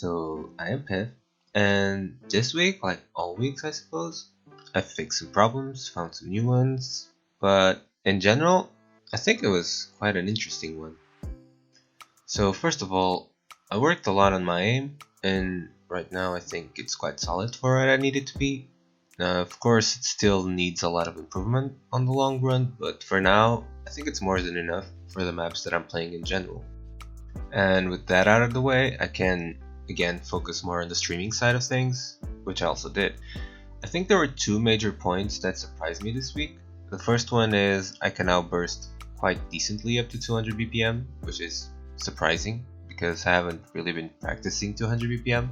So I am Piv, and this week, like all weeks I suppose, I fixed some problems, found some new ones, but in general, I think it was quite an interesting one. So first of all, I worked a lot on my aim, and right now I think it's quite solid for what I need it to be. Of course, it still needs a lot of improvement on the long run, but for now, I think it's more than enough for the maps that I'm playing in general. And with that out of the way, I can again focus more on the streaming side of things, which I also did. I think there were two major points that surprised me this week. The first one is I can now burst quite decently up to 200 BPM, which is surprising because I haven't really been practicing 200 BPM.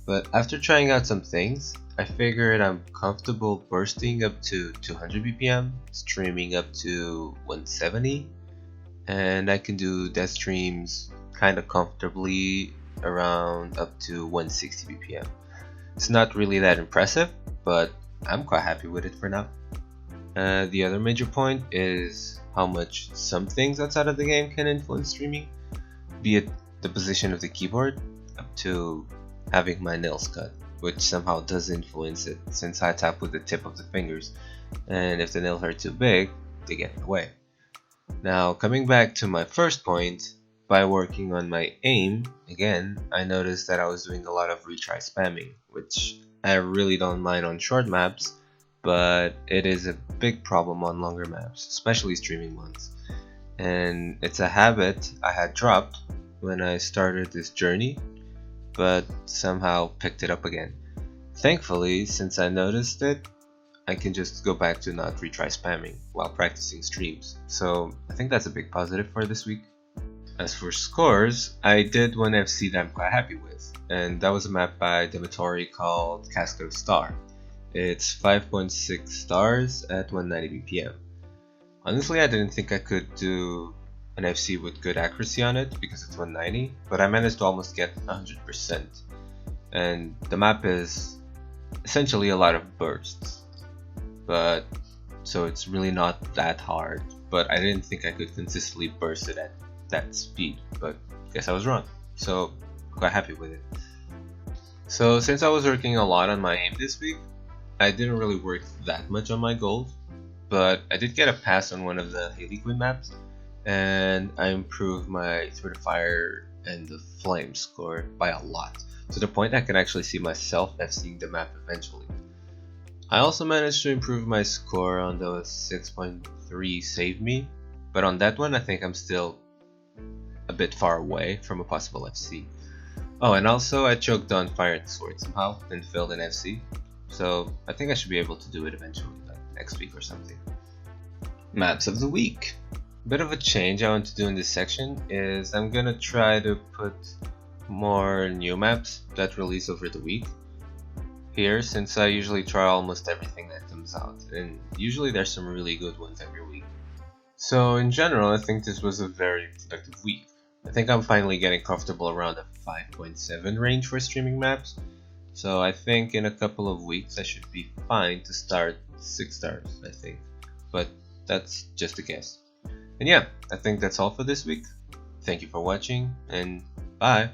But after trying out some things, I figured I'm comfortable bursting up to 200 BPM, streaming up to 170, and I can do death streams kind of comfortably around up to 160 BPM. It's not really that impressive, but I'm quite happy with it for now. The other major point is how much some things outside of the game can influence streaming, be it the position of the keyboard up to having my nails cut, which somehow does influence it since I tap with the tip of the fingers, and if the nails are too big, they get in the way. Now, coming back to my first point, by working on my aim, again, I noticed that I was doing a lot of retry spamming, which I really don't mind on short maps, but it is a big problem on longer maps, especially streaming ones. And it's a habit I had dropped when I started this journey, but somehow picked it up again. Thankfully, since I noticed it, I can just go back to not retry spamming while practicing streams. So I think that's a big positive for this week. As for scores, I did one FC that I'm quite happy with, and that was a map by Demetori called Cascade of Star. It's 5.6 stars at 190 BPM. Honestly, I didn't think I could do an FC with good accuracy on it because it's 190, but I managed to almost get 100%. And the map is essentially a lot of bursts, but so it's really not that hard, but I didn't think I could consistently burst it at that speed, but guess I was wrong, so quite happy with it. So since I was working a lot on my aim this week, I didn't really work that much on my goals, but I did get a pass on one of the Haley Quinn maps, and I improved my Through the Fire and the Flame score by a lot, to the point I can actually see myself FCing the map eventually. I also managed to improve my score on the 6.3 Save Me, but on that one I think I'm still a bit far away from a possible FC. Oh, and also I choked on Fire and Sword somehow and failed an FC, so I think I should be able to do it eventually, like next week or something. Maps of the week. Bit of a change I want to do in this section is I'm gonna try to put more new maps that release over the week here, since I usually try almost everything that comes out, and usually there's some really good ones every week. So in general, I think this was a very productive week. I think I'm finally getting comfortable around the 5.7 range for streaming maps, so I think in a couple of weeks I should be fine to start 6 stars, I think, but that's just a guess. And yeah, I think that's all for this week. Thank you for watching, and bye!